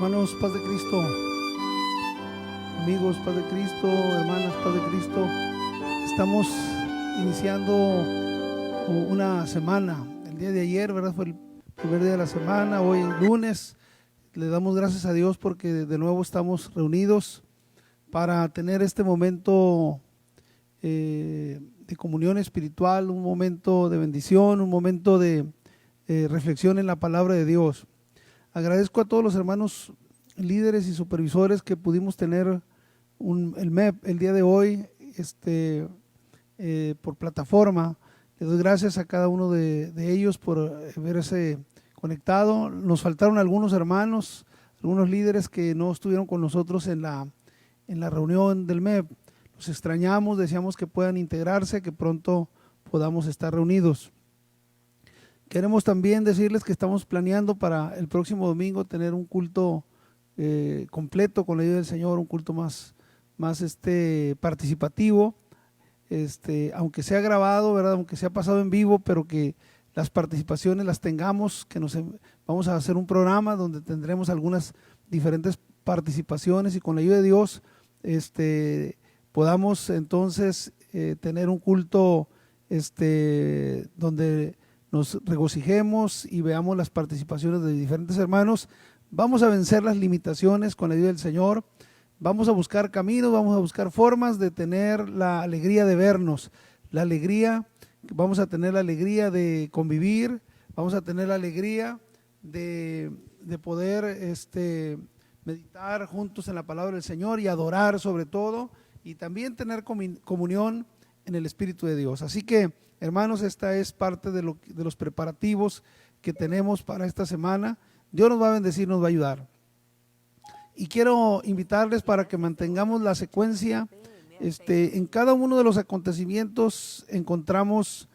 Hermanos, paz de Cristo, amigos, paz de Cristo, hermanas, paz de Cristo. Estamos iniciando una semana. El día de ayer, ¿verdad? Fue el primer día de la semana. Hoy es lunes. Le damos gracias a Dios porque de nuevo estamos reunidos para tener este momento de comunión espiritual, un momento de bendición, un momento de reflexión en la palabra de Dios. Agradezco a todos los hermanos líderes y supervisores que pudimos tener el MEP el día de hoy por plataforma. Les doy gracias a cada uno de ellos por verse conectado. Nos faltaron algunos hermanos, algunos líderes que no estuvieron con nosotros en la reunión del MEP. Los extrañamos, deseamos que puedan integrarse, que pronto podamos estar reunidos. Queremos también decirles que estamos planeando para el próximo domingo tener un culto completo con la ayuda del Señor, un culto más participativo, aunque sea grabado, ¿verdad? Aunque sea pasado en vivo, pero que las participaciones las tengamos, vamos a hacer un programa donde tendremos algunas diferentes participaciones y con la ayuda de Dios podamos entonces tener un culto donde nos regocijemos y veamos las participaciones de diferentes hermanos. Vamos a vencer las limitaciones con la ayuda del Señor. Vamos a buscar caminos, vamos a buscar formas de tener la alegría de vernos, vamos a tener la alegría de convivir, vamos a tener la alegría de poder meditar juntos en la palabra del Señor y adorar sobre todo, y también tener comunión en el Espíritu de Dios. Así que, hermanos, esta es parte de los preparativos que tenemos para esta semana. Dios nos va a bendecir, nos va a ayudar. Y quiero invitarles para que mantengamos la secuencia. En cada uno de los acontecimientos encontramos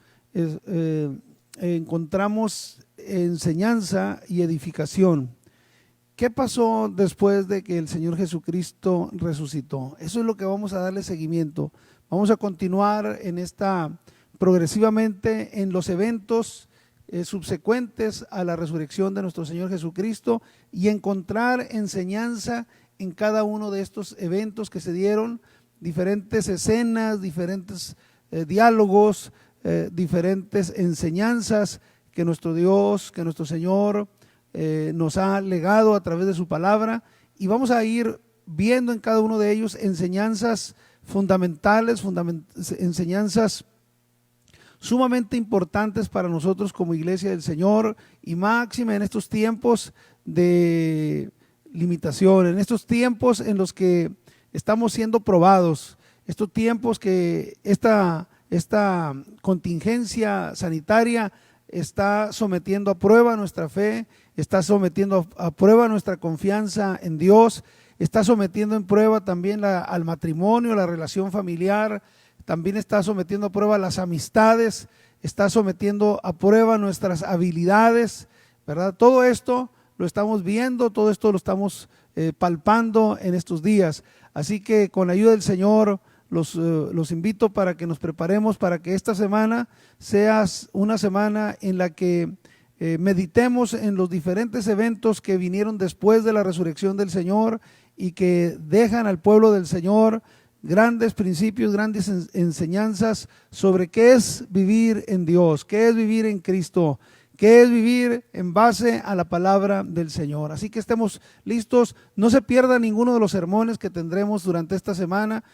enseñanza y edificación. ¿Qué pasó después de que el Señor Jesucristo resucitó? Eso es lo que vamos a darle seguimiento. Vamos a continuar progresivamente en los eventos subsecuentes a la resurrección de nuestro Señor Jesucristo y encontrar enseñanza en cada uno de estos eventos que se dieron, diferentes escenas, diferentes diálogos, diferentes enseñanzas que nuestro Dios, que nuestro Señor nos ha legado a través de su palabra, y vamos a ir viendo en cada uno de ellos enseñanzas fundamentales, enseñanzas sumamente importantes para nosotros como iglesia del Señor, y máxima en estos tiempos de limitación, en estos tiempos en los que estamos siendo probados, estos tiempos que esta contingencia sanitaria está sometiendo a prueba nuestra fe, está sometiendo a prueba nuestra confianza en Dios, está sometiendo en prueba también al matrimonio, la relación familiar, también está sometiendo a prueba las amistades, está sometiendo a prueba nuestras habilidades, ¿verdad? Todo esto lo estamos viendo, todo esto lo estamos palpando en estos días. Así que con la ayuda del Señor los invito para que nos preparemos para que esta semana sea una semana en la que meditemos en los diferentes eventos que vinieron después de la resurrección del Señor y que dejan al pueblo del Señor grandes principios, grandes enseñanzas sobre qué es vivir en Dios, qué es vivir en Cristo, qué es vivir en base a la palabra del Señor. Así que estemos listos, no se pierda ninguno de los sermones que tendremos durante esta semana.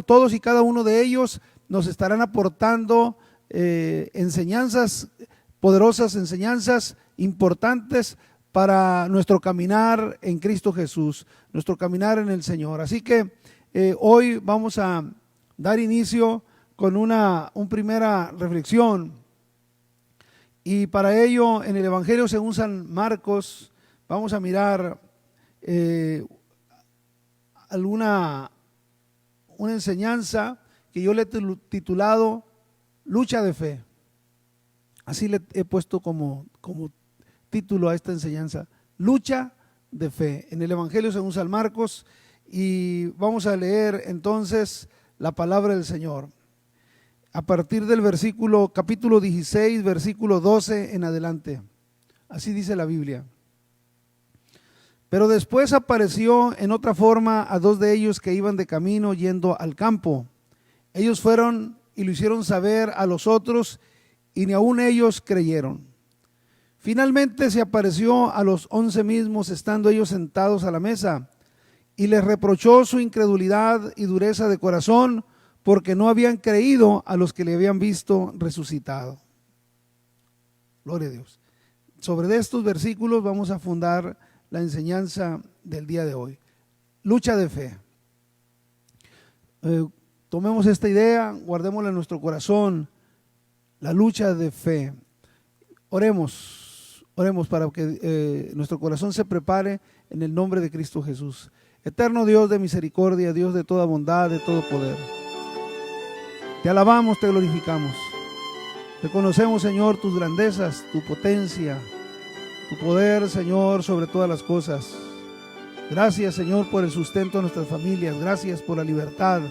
Todos y cada uno de ellos nos estarán aportando enseñanzas poderosas, enseñanzas importantes para nuestro caminar en Cristo Jesús, nuestro caminar en el Señor. Así que hoy vamos a dar inicio con una primera reflexión, y para ello en el Evangelio según San Marcos vamos a mirar una enseñanza que yo le he titulado Lucha de Fe. Así le he puesto como título a esta enseñanza, Lucha de Fe, en el Evangelio según San Marcos. Y vamos a leer entonces la palabra del Señor a partir del capítulo 16, versículo 12 en adelante. Así dice la Biblia. Pero después apareció en otra forma a dos de ellos que iban de camino yendo al campo. Ellos fueron y lo hicieron saber a los otros, y ni aun ellos creyeron. Finalmente se apareció a los 11 mismos, estando ellos sentados a la mesa, y les reprochó su incredulidad y dureza de corazón, porque no habían creído a los que le habían visto resucitado. Gloria a Dios. Sobre estos versículos vamos a fundar la enseñanza del día de hoy. Lucha de fe. Tomemos esta idea, guardémosla en nuestro corazón. La lucha de fe. Oremos para que nuestro corazón se prepare en el nombre de Cristo Jesús. Eterno Dios de misericordia, Dios de toda bondad, de todo poder. Te alabamos, te glorificamos. Reconocemos, Señor, tus grandezas, tu potencia, tu poder, Señor, sobre todas las cosas. Gracias, Señor, por el sustento de nuestras familias. Gracias por la libertad.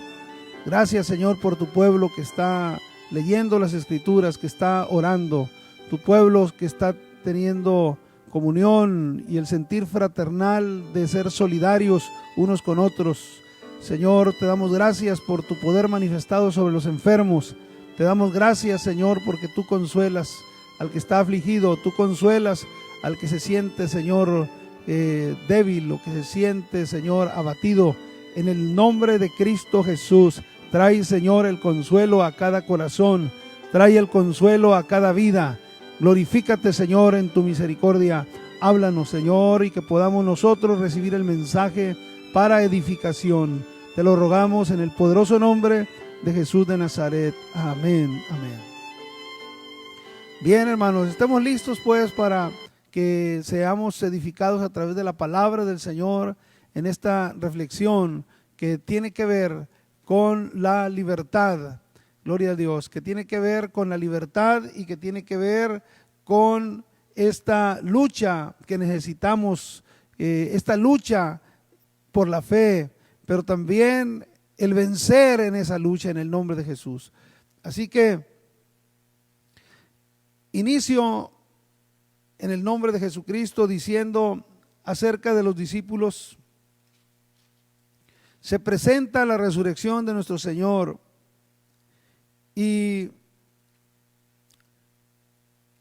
Gracias, Señor, por tu pueblo que está leyendo las Escrituras, que está orando. Tu pueblo que está teniendo comunión y el sentir fraternal de ser solidarios unos con otros. Señor, te damos gracias por tu poder manifestado sobre los enfermos. Te damos gracias, Señor, porque tú consuelas al que está afligido, tú consuelas al que se siente, Señor, débil, o que se siente, Señor, abatido. En el nombre de Cristo Jesús, trae, Señor, el consuelo a cada corazón, trae el consuelo a cada vida. Glorifícate, Señor, en tu misericordia. Háblanos, Señor, y que podamos nosotros recibir el mensaje para edificación. Te lo rogamos en el poderoso nombre de Jesús de Nazaret. Amén, amén. Bien, hermanos, estemos listos pues para que seamos edificados a través de la palabra del Señor en esta reflexión que tiene que ver con la libertad. Gloria a Dios, que tiene que ver con la libertad y que tiene que ver con esta lucha que necesitamos, esta lucha por la fe, pero también el vencer en esa lucha en el nombre de Jesús. Así que inicio en el nombre de Jesucristo diciendo acerca de los discípulos. Se presenta la resurrección de nuestro Señor y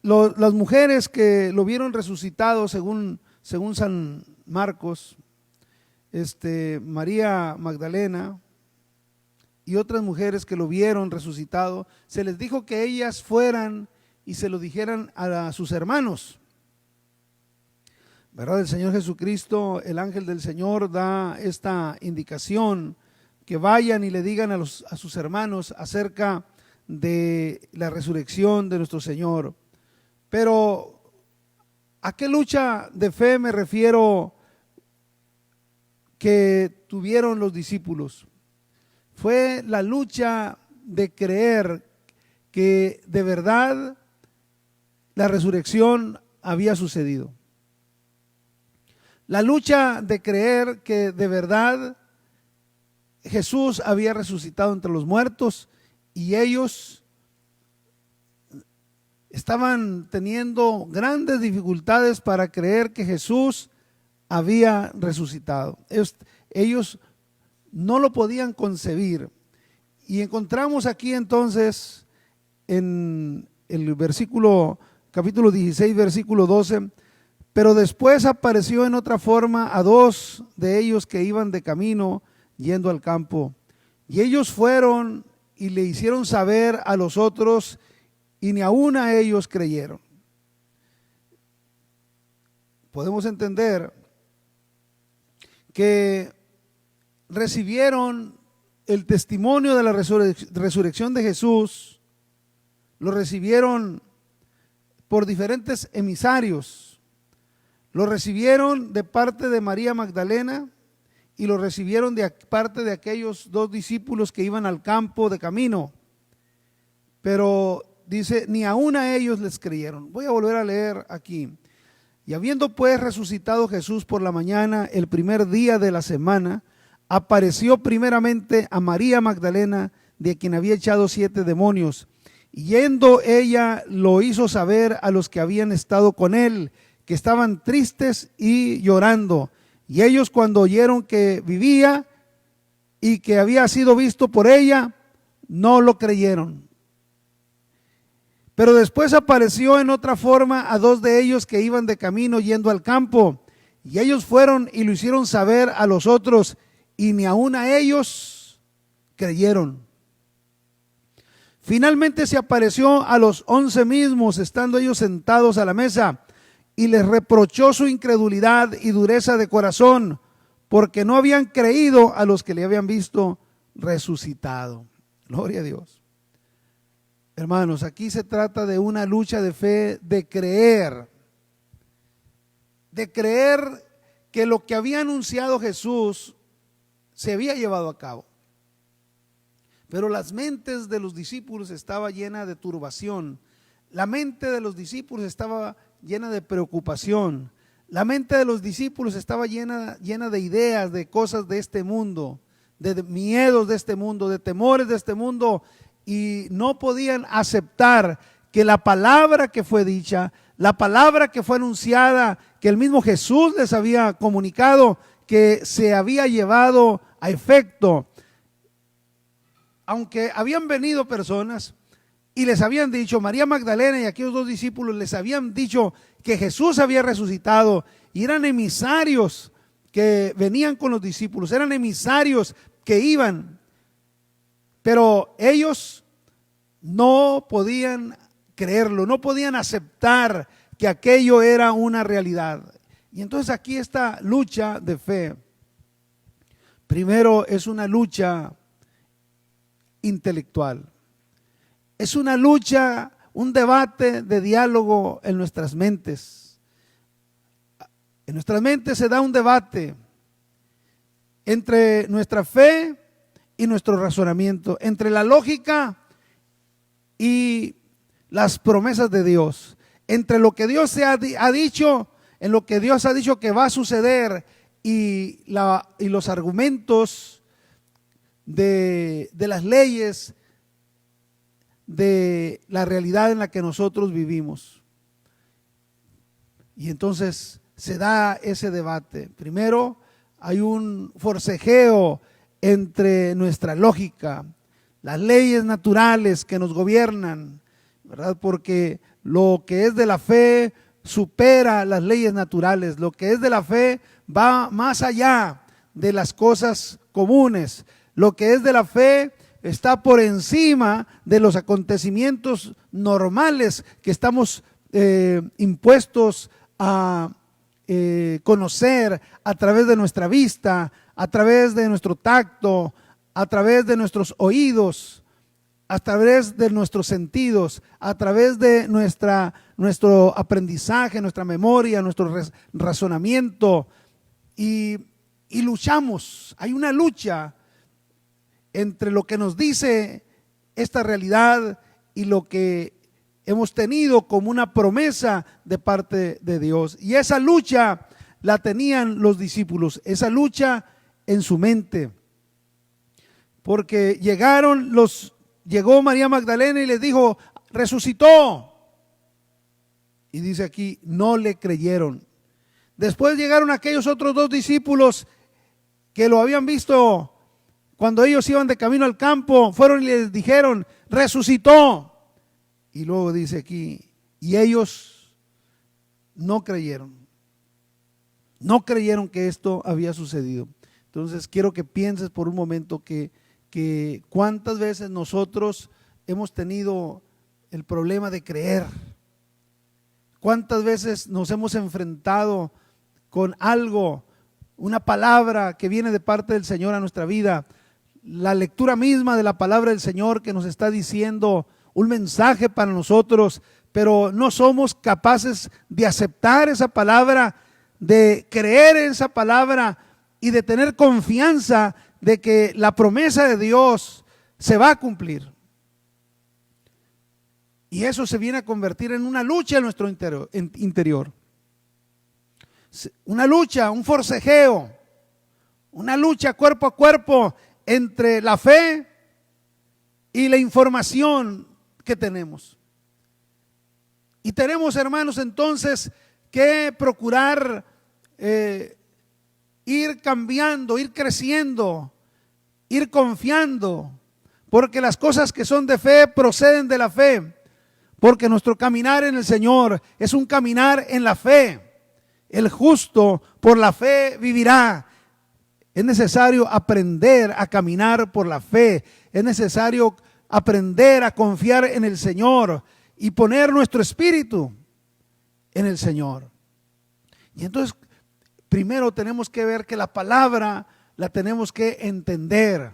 las mujeres que lo vieron resucitado según San Marcos, María Magdalena y otras mujeres que lo vieron resucitado, se les dijo que ellas fueran y se lo dijeran a sus hermanos. ¿Verdad? El Señor Jesucristo, el ángel del Señor, da esta indicación, que vayan y le digan a sus hermanos acerca de la resurrección de nuestro Señor. Pero ¿a qué lucha de fe me refiero que tuvieron los discípulos? Fue la lucha de creer que de verdad la resurrección había sucedido. La lucha de creer que de verdad Jesús había resucitado entre los muertos, y ellos estaban teniendo grandes dificultades para creer que Jesús había resucitado. Ellos no lo podían concebir. Y encontramos aquí entonces en el capítulo 16, versículo 12, pero después apareció en otra forma a dos de ellos que iban de camino yendo al campo. Y ellos fueron y le hicieron saber a los otros, y ni aun a ellos creyeron. Podemos entender que recibieron el testimonio de la resurrección de Jesús, lo recibieron por diferentes emisarios. Lo recibieron de parte de María Magdalena y lo recibieron de parte de aquellos dos discípulos que iban al campo de camino. Pero dice, ni aun a ellos les creyeron. Voy a volver a leer aquí. Y habiendo pues resucitado Jesús por la mañana, el primer día de la semana, apareció primeramente a María Magdalena, de quien había echado 7 demonios. Y yendo ella, lo hizo saber a los que habían estado con él, que estaban tristes y llorando. Y ellos, cuando oyeron que vivía y que había sido visto por ella, no lo creyeron. Pero después apareció en otra forma a dos de ellos que iban de camino yendo al campo. Y ellos fueron y lo hicieron saber a los otros, y ni aun a ellos creyeron. Finalmente se apareció a los 11 mismos, estando ellos sentados a la mesa, y les reprochó su incredulidad y dureza de corazón, porque no habían creído a los que le habían visto resucitado. Gloria a Dios. Hermanos, aquí se trata de una lucha de fe, de creer que lo que había anunciado Jesús se había llevado a cabo. Pero las mentes de los discípulos estaba llena de turbación. La mente de los discípulos estaba llena de preocupación. La mente de los discípulos estaba llena de ideas, de cosas de este mundo, de miedos de este mundo, de temores de este mundo, y no podían aceptar que la palabra que fue dicha, la palabra que fue anunciada, que el mismo Jesús les había comunicado, que se había llevado a efecto. Aunque habían venido personas y les habían dicho, María Magdalena y aquellos dos discípulos les habían dicho que Jesús había resucitado, y eran emisarios que venían con los discípulos, eran emisarios que iban, pero ellos no podían creerlo, no podían aceptar que aquello era una realidad. Y entonces aquí esta lucha de fe, primero es una lucha intelectual, es una lucha, un debate de diálogo en nuestras mentes. En nuestras mentes se da un debate entre nuestra fe y nuestro razonamiento, entre la lógica y las promesas de Dios, entre lo que Dios ha dicho, en lo que Dios ha dicho que va a suceder, y los argumentos de las leyes, de la realidad en la que nosotros vivimos. Y entonces se da ese debate. Primero hay un forcejeo entre nuestra lógica, las leyes naturales que nos gobiernan, ¿verdad? Porque lo que es de la fe supera las leyes naturales. Lo que es de la fe va más allá de las cosas comunes. Lo que es de la fe está por encima de los acontecimientos normales que estamos impuestos a conocer a través de nuestra vista, a través de nuestro tacto, a través de nuestros oídos, a través de nuestros sentidos, a través de nuestro aprendizaje, nuestra memoria, nuestro razonamiento, y luchamos. Hay una lucha entre lo que nos dice esta realidad y lo que hemos tenido como una promesa de parte de Dios. Y esa lucha la tenían los discípulos, esa lucha en su mente. Porque llegó María Magdalena y les dijo, resucitó. Y dice aquí, no le creyeron. Después llegaron aquellos otros dos discípulos que lo habían visto cuando ellos iban de camino al campo, fueron y les dijeron, resucitó. Y luego dice aquí, y ellos no creyeron que esto había sucedido. Entonces quiero que pienses por un momento que cuántas veces nosotros hemos tenido el problema de creer. Cuántas veces nos hemos enfrentado con algo, una palabra que viene de parte del Señor a nuestra vida, la lectura misma de la palabra del Señor que nos está diciendo un mensaje para nosotros, pero no somos capaces de aceptar esa palabra, de creer en esa palabra y de tener confianza de que la promesa de Dios se va a cumplir. Y eso se viene a convertir en una lucha en nuestro interior. Una lucha, un forcejeo, una lucha cuerpo a cuerpo entre la fe y la información que tenemos. Y tenemos, hermanos, entonces que procurar ir cambiando, ir creciendo, ir confiando, porque las cosas que son de fe proceden de la fe, porque nuestro caminar en el Señor es un caminar en la fe. El justo por la fe vivirá. Es necesario aprender a caminar por la fe. Es necesario aprender a confiar en el Señor y poner nuestro espíritu en el Señor. Y entonces, primero tenemos que ver que la palabra la tenemos que entender.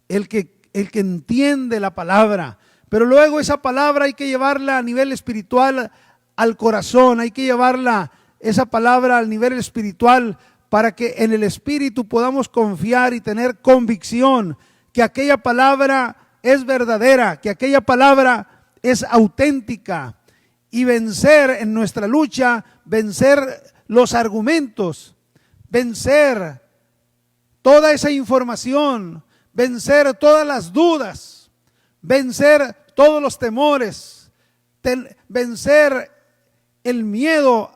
El que entiende la palabra, pero luego esa palabra hay que llevarla a nivel espiritual al corazón, hay que llevarla esa palabra al nivel espiritual para que en el espíritu podamos confiar y tener convicción que aquella palabra es verdadera, que aquella palabra es auténtica, y vencer en nuestra lucha, vencer los argumentos, vencer toda esa información, vencer todas las dudas, vencer todos los temores, vencer el miedo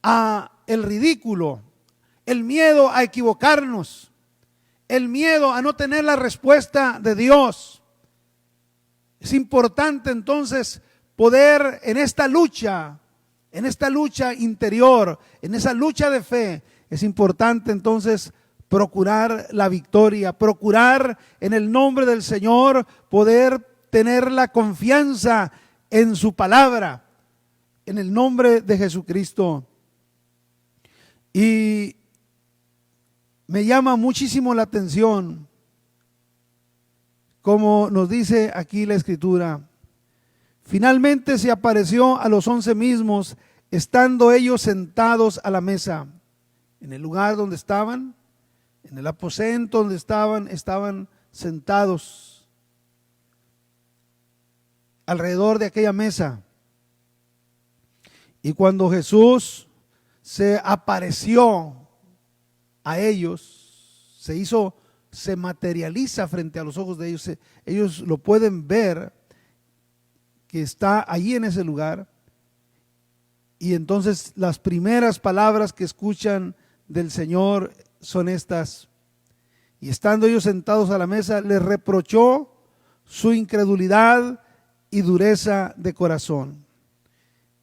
a el ridículo, el miedo a equivocarnos, el miedo a no tener la respuesta de Dios. Es importante entonces poder en esta lucha interior, en esa lucha de fe, es importante entonces procurar la victoria, procurar en el nombre del Señor poder tener la confianza en su palabra, en el nombre de Jesucristo. Y me llama muchísimo la atención, como nos dice aquí la Escritura. Finalmente se apareció a los 11 mismos, estando ellos sentados a la mesa, en el lugar donde estaban, en el aposento donde estaban sentados alrededor de aquella mesa. Y cuando Jesús se apareció a ellos, se materializa frente a los ojos de ellos, ellos lo pueden ver, que está allí en ese lugar. Y entonces las primeras palabras que escuchan del Señor son estas: y estando ellos sentados a la mesa, les reprochó su incredulidad y dureza de corazón.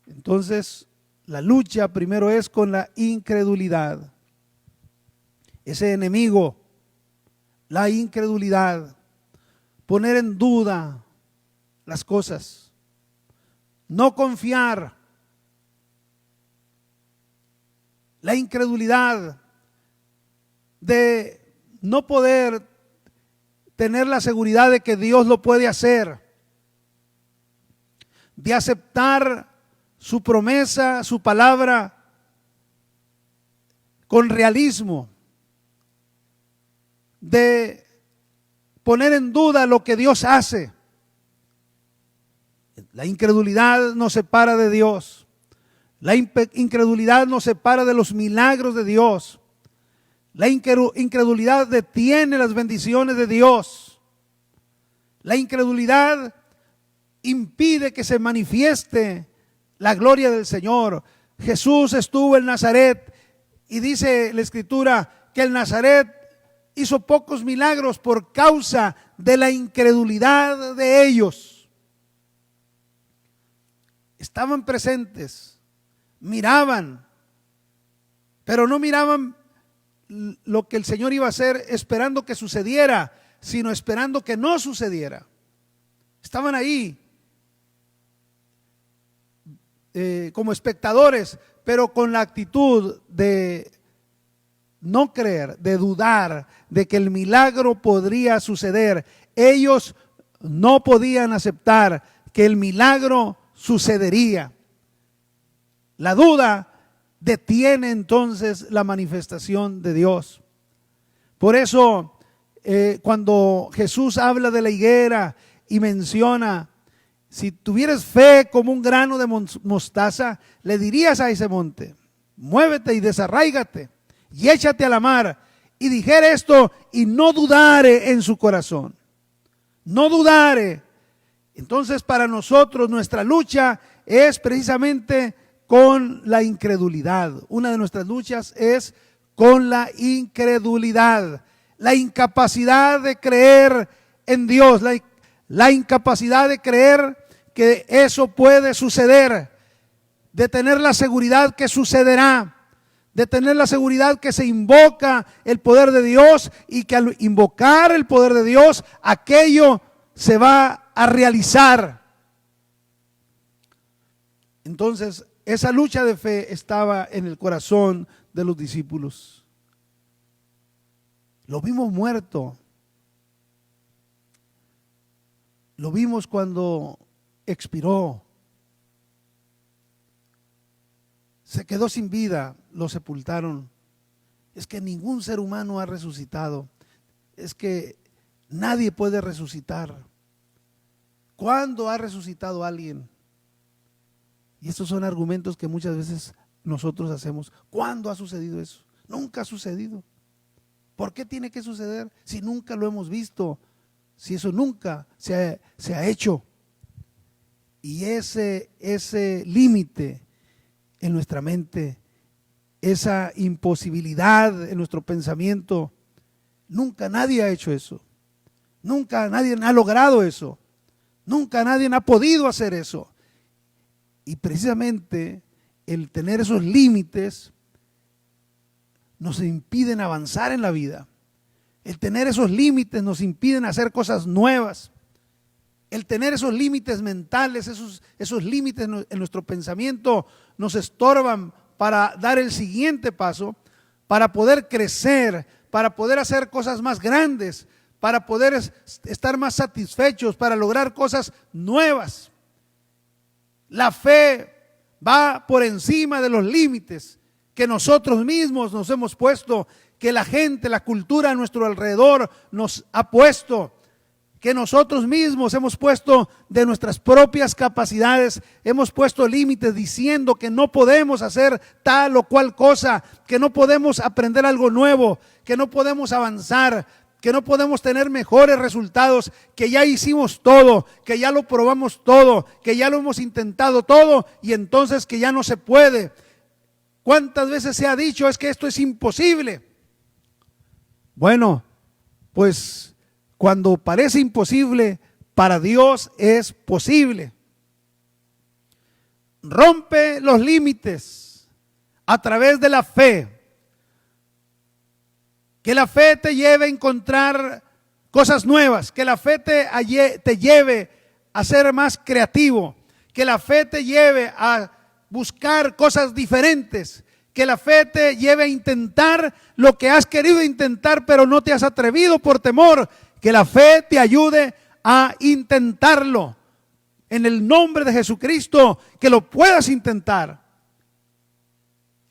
Entonces la lucha primero es con la incredulidad, ese enemigo, la incredulidad, poner en duda las cosas, no confiar. La incredulidad de no poder tener la seguridad de que Dios lo puede hacer, de aceptar su promesa, su palabra con realismo, de poner en duda lo que Dios hace. La incredulidad nos separa de Dios. La incredulidad nos separa de los milagros de Dios. La incredulidad detiene las bendiciones de Dios. La incredulidad impide que se manifieste la gloria del Señor. Jesús estuvo en Nazaret y dice la Escritura que el Nazaret hizo pocos milagros por causa de la incredulidad de ellos. Estaban presentes, miraban, pero no miraban lo que el Señor iba a hacer esperando que sucediera, sino esperando que no sucediera. Estaban ahí como espectadores, pero con la actitud de no creer, de dudar de que el milagro podría suceder. Ellos no podían aceptar que el milagro sucedería. La duda detiene entonces la manifestación de Dios. Por eso, cuando Jesús habla de la higuera y menciona: si tuvieras fe como un grano de mostaza, le dirías a ese monte: muévete y desarráigate y échate a la mar. Y dijere esto y no dudare en su corazón. No dudare. Entonces, para nosotros nuestra lucha es precisamente con la incredulidad. Una de nuestras luchas es con la incredulidad, la incapacidad de creer en Dios, la incapacidad de creer que eso puede suceder, de tener la seguridad que sucederá, de tener la seguridad que se invoca el poder de Dios y que al invocar el poder de Dios, aquello se va a realizar. Entonces, esa lucha de fe estaba en el corazón de los discípulos. Lo vimos muerto. Lo vimos cuando expiró. Se quedó sin vida, lo sepultaron. Es que ningún ser humano ha resucitado. Es que nadie puede resucitar. ¿Cuándo ha resucitado alguien? Y estos son argumentos que muchas veces nosotros hacemos. ¿Cuándo ha sucedido eso? Nunca ha sucedido. ¿Por qué tiene que suceder si nunca lo hemos visto? Si eso nunca se ha hecho. Y ese límite en nuestra mente, esa imposibilidad en nuestro pensamiento, nunca nadie ha hecho eso. Nunca nadie ha logrado eso. Nunca nadie ha podido hacer eso. Y precisamente el tener esos límites nos impiden avanzar en la vida. El tener esos límites nos impiden hacer cosas nuevas. El tener esos límites mentales, esos límites en nuestro pensamiento nos estorban para dar el siguiente paso, para poder crecer, para poder hacer cosas más grandes, para poder estar más satisfechos, para lograr cosas nuevas. La fe va por encima de los límites que nosotros mismos nos hemos puesto, que la gente, la cultura a nuestro alrededor nos ha puesto, que nosotros mismos hemos puesto de nuestras propias capacidades, hemos puesto límites diciendo que no podemos hacer tal o cual cosa, que no podemos aprender algo nuevo, que no podemos avanzar, que no podemos tener mejores resultados, que ya hicimos todo, que ya lo probamos todo, que ya lo hemos intentado todo y entonces que ya no se puede. ¿Cuántas veces se ha dicho es que esto es imposible? Bueno, pues cuando parece imposible, para Dios es posible. Rompe los límites a través de la fe. Que la fe te lleve a encontrar cosas nuevas, que la fe te lleve a ser más creativo, que la fe te lleve a buscar cosas diferentes, que la fe te lleve a intentar lo que has querido intentar pero no te has atrevido por temor, que la fe te ayude a intentarlo. En el nombre de Jesucristo, que lo puedas intentar.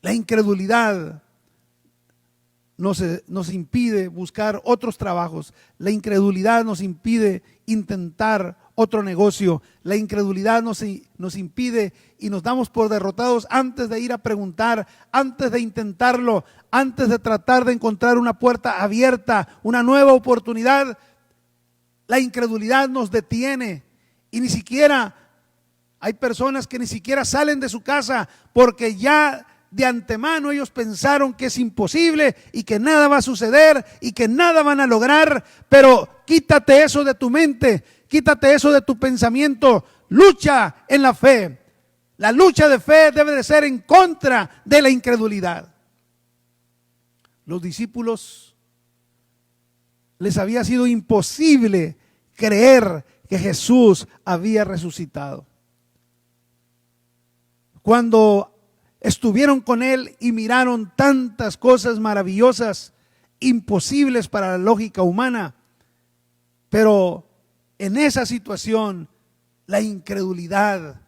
La incredulidad nos impide buscar otros trabajos. La incredulidad nos impide intentar otro negocio. La incredulidad nos impide y nos damos por derrotados antes de ir a preguntar, antes de intentarlo, antes de tratar de encontrar una puerta abierta, una nueva oportunidad. La incredulidad nos detiene y ni siquiera hay personas que ni siquiera salen de su casa porque ya de antemano ellos pensaron que es imposible y que nada va a suceder y que nada van a lograr. Pero quítate eso de tu mente, quítate eso de tu pensamiento, lucha en la fe. La lucha de fe debe de ser en contra de la incredulidad. Los discípulos les había sido imposible creer que Jesús había resucitado. Cuando estuvieron con él y miraron tantas cosas maravillosas, imposibles para la lógica humana, pero en esa situación la incredulidad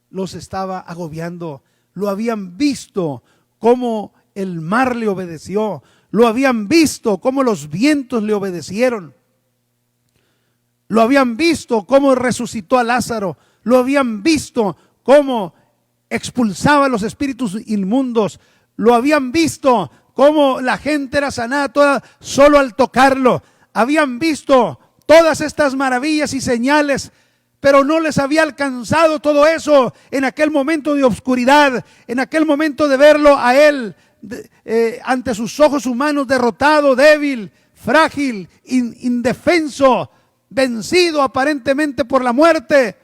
los estaba agobiando. Lo habían visto cómo el mar le obedeció, lo habían visto cómo los vientos le obedecieron, lo habían visto cómo resucitó a Lázaro, lo habían visto cómo expulsaba a los espíritus inmundos, lo habían visto cómo la gente era sanada toda solo al tocarlo, habían visto todas estas maravillas y señales, pero no les había alcanzado todo eso en aquel momento de oscuridad, en aquel momento de verlo a él ante sus ojos humanos derrotado, débil, frágil, indefenso, vencido aparentemente por la muerte.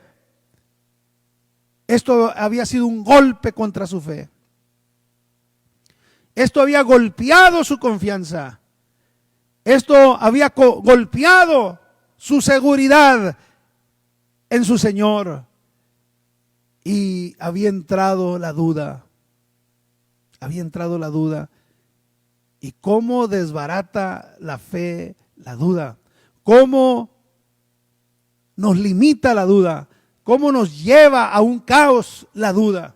Esto había sido un golpe contra su fe. Esto había golpeado su confianza. Esto había golpeado su seguridad en su Señor. Y había entrado la duda. Había entrado la duda. ¿Y cómo desbarata la fe la duda? ¿Cómo nos limita la duda? ¿Cómo nos lleva a un caos la duda?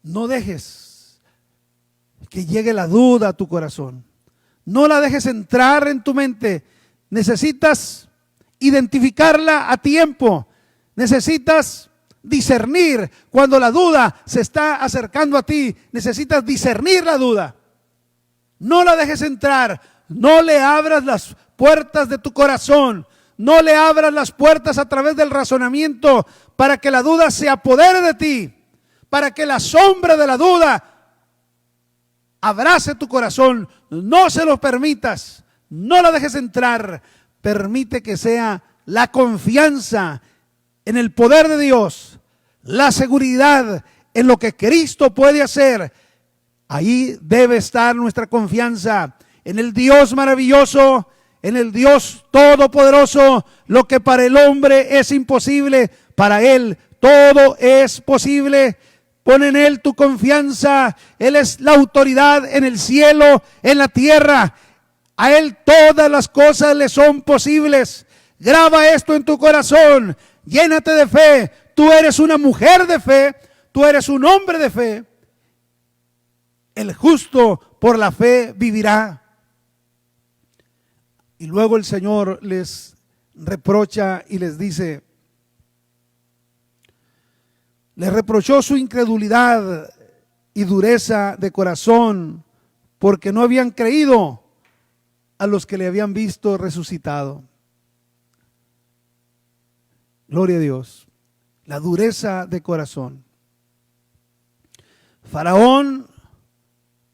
No dejes que llegue la duda a tu corazón. No la dejes entrar en tu mente. Necesitas identificarla a tiempo. Necesitas discernir cuando la duda se está acercando a ti. Necesitas discernir la duda. No la dejes entrar. No le abras las puertas de tu corazón. No le abras las puertas a través del razonamiento para que la duda se apodere de ti. Para que la sombra de la duda abrace tu corazón. No se lo permitas. No la dejes entrar. Permite que sea la confianza en el poder de Dios, la seguridad en lo que Cristo puede hacer. Ahí debe estar nuestra confianza en el Dios maravilloso, en el Dios todopoderoso. Lo que para el hombre es imposible, para Él todo es posible. Pon en Él tu confianza. Él es la autoridad en el cielo, en la tierra. A Él todas las cosas le son posibles. Graba esto en tu corazón. Llénate de fe. Tú eres una mujer de fe. Tú eres un hombre de fe. El justo por la fe vivirá. Y luego el Señor les reprocha y les dice, les reprochó su incredulidad y dureza de corazón, porque no habían creído a los que le habían visto resucitado. Gloria a Dios. La dureza de corazón. Faraón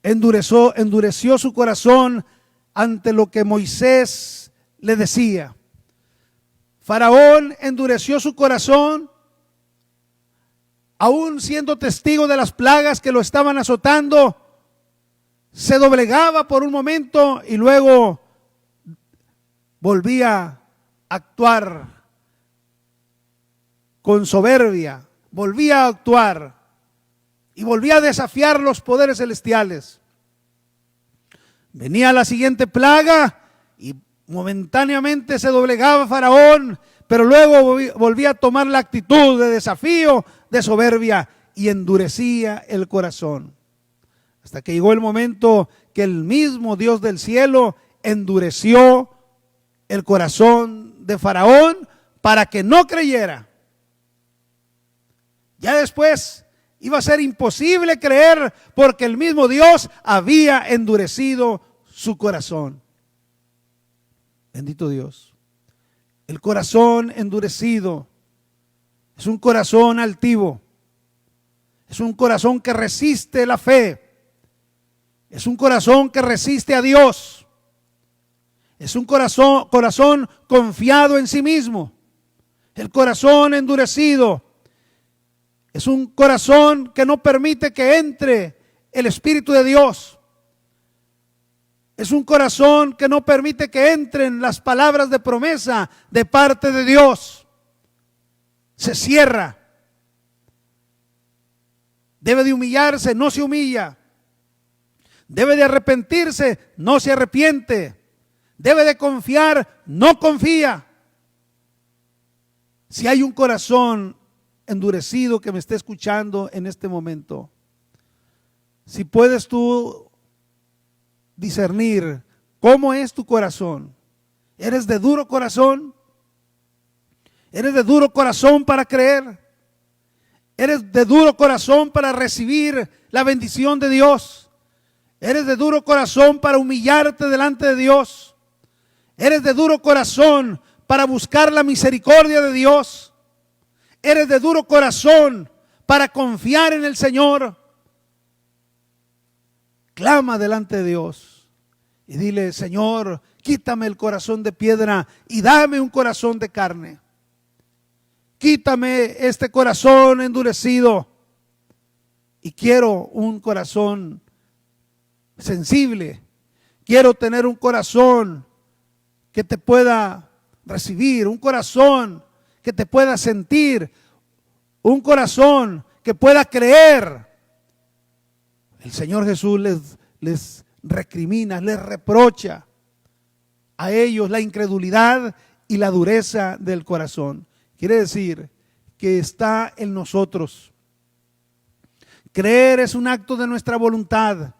endureció su corazón ante lo que Moisés le decía. Faraón endureció su corazón, aún siendo testigo de las plagas que lo estaban azotando. Se doblegaba por un momento y luego volvía a actuar con soberbia, volvía a actuar y volvía a desafiar los poderes celestiales. Venía la siguiente plaga y momentáneamente se doblegaba Faraón, pero luego volvía a tomar la actitud de desafío, de soberbia, y endurecía el corazón. Hasta que llegó el momento que el mismo Dios del cielo endureció el corazón de Faraón para que no creyera. Ya después iba a ser imposible creer porque el mismo Dios había endurecido su corazón. Bendito Dios. El corazón endurecido es un corazón altivo. Es un corazón que resiste la fe. Es un corazón que resiste a Dios. Es un corazón confiado en sí mismo. El corazón endurecido es un corazón que no permite que entre el Espíritu de Dios. Es un corazón que no permite que entren las palabras de promesa de parte de Dios. Se cierra. Debe de humillarse, no se humilla. Debe de arrepentirse, no se arrepiente. Debe de confiar, no confía. Si hay un corazón endurecido que me esté escuchando en este momento, si puedes tú discernir cómo es tu corazón. ¿Eres de duro corazón? ¿Eres de duro corazón para creer? ¿Eres de duro corazón para recibir la bendición de Dios? ¿Eres de duro corazón para humillarte delante de Dios? ¿Eres de duro corazón para buscar la misericordia de Dios. Eres de duro corazón para confiar en el Señor. Clama delante de Dios y dile: Señor, quítame el corazón de piedra y dame un corazón de carne. Quítame este corazón endurecido y quiero un corazón sensible. Quiero tener un corazón que te pueda recibir, un corazón que te pueda sentir, un corazón que pueda creer. El Señor Jesús les recrimina, les reprocha a ellos la incredulidad y la dureza del corazón. Quiere decir que está en nosotros. Creer es un acto de nuestra voluntad.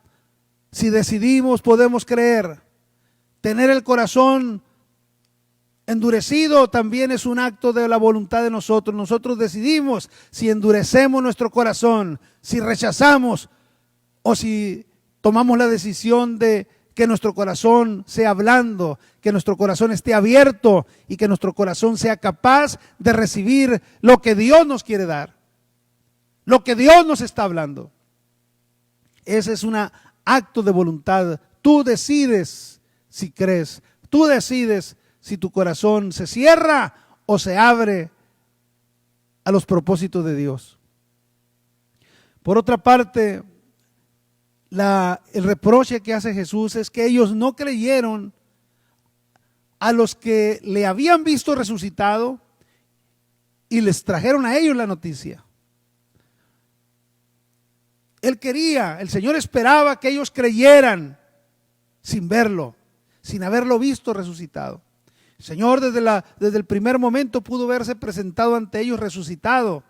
Si decidimos, podemos creer. Tener el corazón endurecido también es un acto de la voluntad de nosotros. Nosotros decidimos si endurecemos nuestro corazón, si rechazamos o si tomamos la decisión de que nuestro corazón sea blando, que nuestro corazón esté abierto y que nuestro corazón sea capaz de recibir lo que Dios nos quiere dar, lo que Dios nos está hablando. Ese es un acto de voluntad. Tú decides si crees, tú decides si tu corazón se cierra o se abre a los propósitos de Dios. Por otra parte, el reproche que hace Jesús es que ellos no creyeron a los que le habían visto resucitado y les trajeron a ellos la noticia. El Señor esperaba que ellos creyeran sin verlo, sin haberlo visto resucitado. El Señor desde el primer momento pudo verse presentado ante ellos resucitado.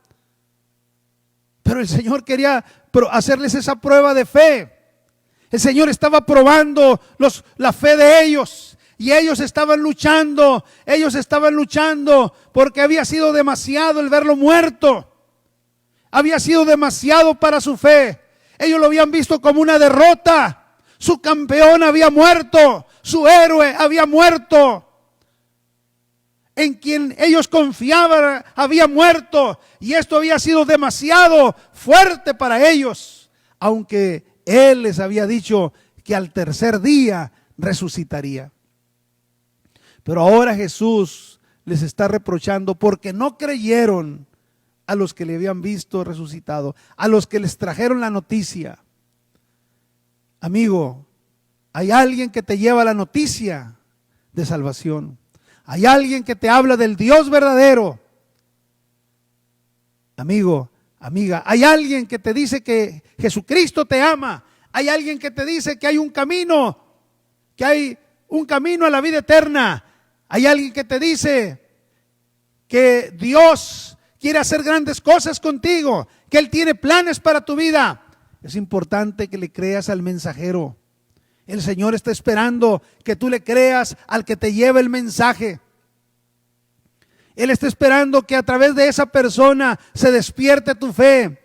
Pero el Señor quería hacerles esa prueba de fe. El Señor estaba probando la fe de ellos. Y ellos estaban luchando porque había sido demasiado el verlo muerto. Había sido demasiado para su fe. Ellos lo habían visto como una derrota. Su campeón había muerto. Su héroe había muerto. En quien ellos confiaban había muerto. Y esto había sido demasiado fuerte para ellos. Aunque Él les había dicho que al tercer día resucitaría. Pero ahora Jesús les está reprochando porque no creyeron a los que le habían visto resucitado, a los que les trajeron la noticia. Amigo, hay alguien que te lleva la noticia de salvación. Hay alguien que te habla del Dios verdadero. Amigo, amiga, hay alguien que te dice que Jesucristo te ama. Hay alguien que te dice que hay un camino a la vida eterna. Hay alguien que te dice que Dios quiere hacer grandes cosas contigo, que Él tiene planes para tu vida. Es importante que le creas al mensajero. El Señor está esperando que tú le creas al que te lleva el mensaje. Él está esperando que a través de esa persona se despierte tu fe,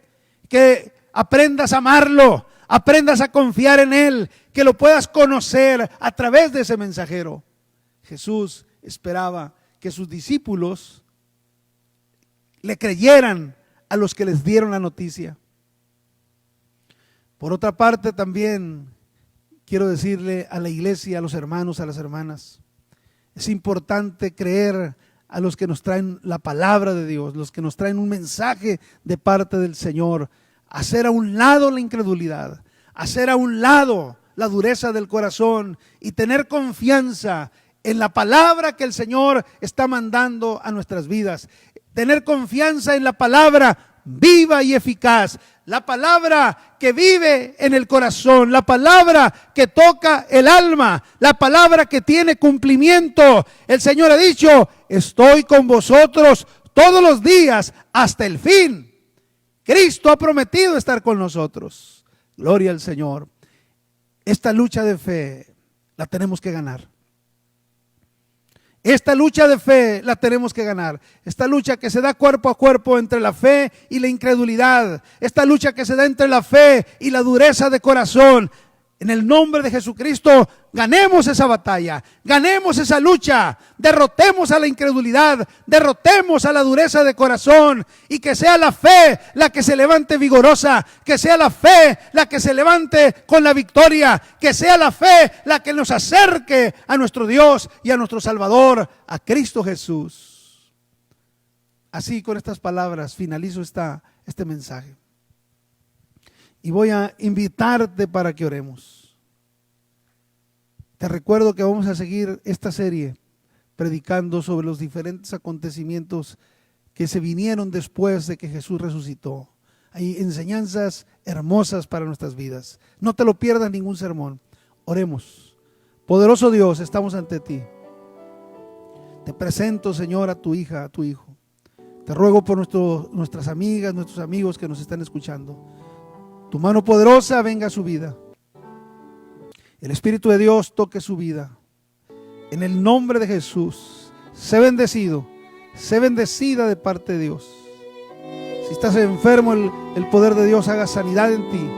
que aprendas a amarlo, aprendas a confiar en Él, que lo puedas conocer a través de ese mensajero. Jesús esperaba que sus discípulos le creyeran a los que les dieron la noticia. Por otra parte, también quiero decirle a la iglesia, a los hermanos, a las hermanas, es importante creer a los que nos traen la palabra de Dios, los que nos traen un mensaje de parte del Señor, hacer a un lado la incredulidad, hacer a un lado la dureza del corazón y tener confianza en la palabra que el Señor está mandando a nuestras vidas. Tener confianza en la palabra viva y eficaz, la palabra que vive en el corazón, la palabra que toca el alma, la palabra que tiene cumplimiento. El Señor ha dicho: estoy con vosotros todos los días hasta el fin. Cristo ha prometido estar con nosotros. Gloria al Señor. Esta lucha de fe la tenemos que ganar. Esta lucha de fe la tenemos que ganar. Esta lucha que se da cuerpo a cuerpo entre la fe y la incredulidad. Esta lucha que se da entre la fe y la dureza de corazón. En el nombre de Jesucristo, ganemos esa batalla, ganemos esa lucha, derrotemos a la incredulidad, derrotemos a la dureza de corazón, y que sea la fe la que se levante vigorosa, que sea la fe la que se levante con la victoria, que sea la fe la que nos acerque a nuestro Dios y a nuestro Salvador, a Cristo Jesús. Así, con estas palabras finalizo este mensaje. Y voy a invitarte para que oremos. Te recuerdo que vamos a seguir esta serie predicando sobre los diferentes acontecimientos que se vinieron después de que Jesús resucitó. Hay enseñanzas hermosas para nuestras vidas. No te lo pierdas ningún sermón. Oremos. Poderoso Dios, estamos ante ti. Te presento, Señor, a tu hija, a tu hijo. Te ruego por nuestras amigas, nuestros amigos que nos están escuchando. Tu mano poderosa venga a su vida. El Espíritu de Dios toque su vida. En el nombre de Jesús, sé bendecido, sé bendecida de parte de Dios. Si estás enfermo, el poder de Dios haga sanidad en ti.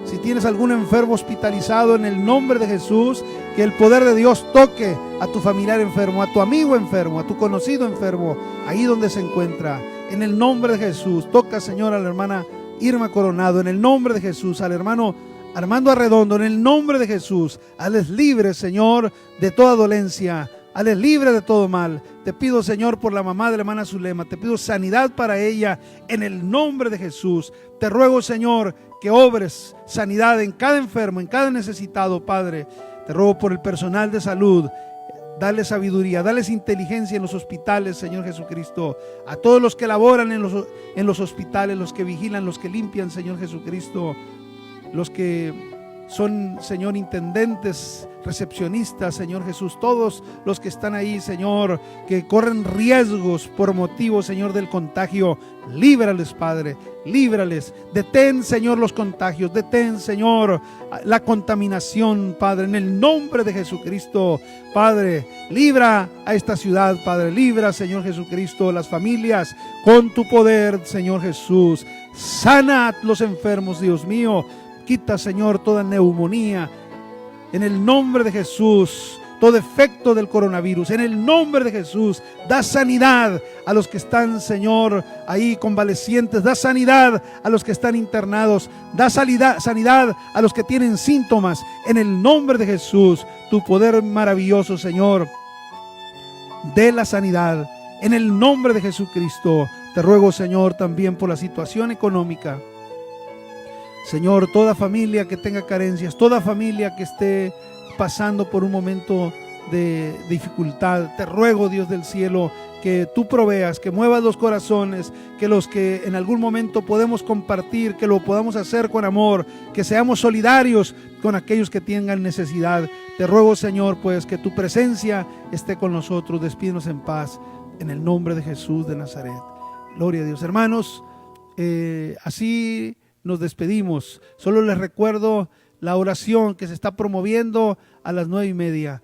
Si tienes algún enfermo hospitalizado, en el nombre de Jesús, que el poder de Dios toque a tu familiar enfermo, a tu amigo enfermo, a tu conocido enfermo, ahí donde se encuentra. En el nombre de Jesús, toca, Señor, a la hermana Irma Coronado, en el nombre de Jesús, al hermano Armando Arredondo, en el nombre de Jesús, hazles libres, Señor, de toda dolencia, hazles libres de todo mal. Te pido, Señor, por la mamá de la hermana Zulema, te pido sanidad para ella, en el nombre de Jesús. Te ruego, Señor, que obres sanidad en cada enfermo, en cada necesitado, Padre. Te ruego por el personal de salud. Dale sabiduría, dales inteligencia en los hospitales, Señor Jesucristo. A todos los que laboran en los hospitales, los que vigilan, los que limpian, Señor Jesucristo. Los que son, Señor, intendentes, recepcionistas, Señor Jesús. Todos los que están ahí, Señor, que corren riesgos por motivo, Señor, del contagio. Líbrales, Padre, líbrales. Detén, Señor, los contagios. Detén, Señor, la contaminación, Padre, en el nombre de Jesucristo. Padre, libra a esta ciudad, Padre. Libra, Señor Jesucristo, las familias con tu poder, Señor Jesús. Sana a los enfermos, Dios mío. Quita, Señor, toda neumonía. En el nombre de Jesús, todo efecto del coronavirus. En el nombre de Jesús, da sanidad a los que están, Señor, ahí convalecientes. Da sanidad a los que están internados. Da sanidad a los que tienen síntomas. En el nombre de Jesús, tu poder maravilloso, Señor, de la sanidad. En el nombre de Jesucristo, te ruego, Señor, también por la situación económica. Señor, toda familia que tenga carencias, toda familia que esté pasando por un momento de dificultad, te ruego, Dios del cielo, que tú proveas, que muevas los corazones, que los que en algún momento podemos compartir, que lo podamos hacer con amor, que seamos solidarios con aquellos que tengan necesidad. Te ruego, Señor, pues que tu presencia esté con nosotros. Despídenos en paz, en el nombre de Jesús de Nazaret. Gloria a Dios. Hermanos, así nos despedimos. Solo les recuerdo la oración que se está promoviendo a las 9:30.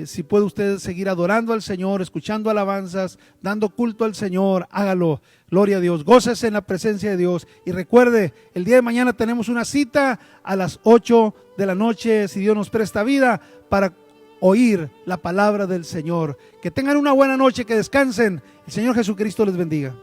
Si puede usted seguir adorando al Señor, escuchando alabanzas, dando culto al Señor, hágalo. Gloria a Dios, gócese en la presencia de Dios. Y recuerde, el día de mañana tenemos una cita a las 8 de la noche, si Dios nos presta vida, para oír la palabra del Señor. Que tengan una buena noche, que descansen. El Señor Jesucristo les bendiga.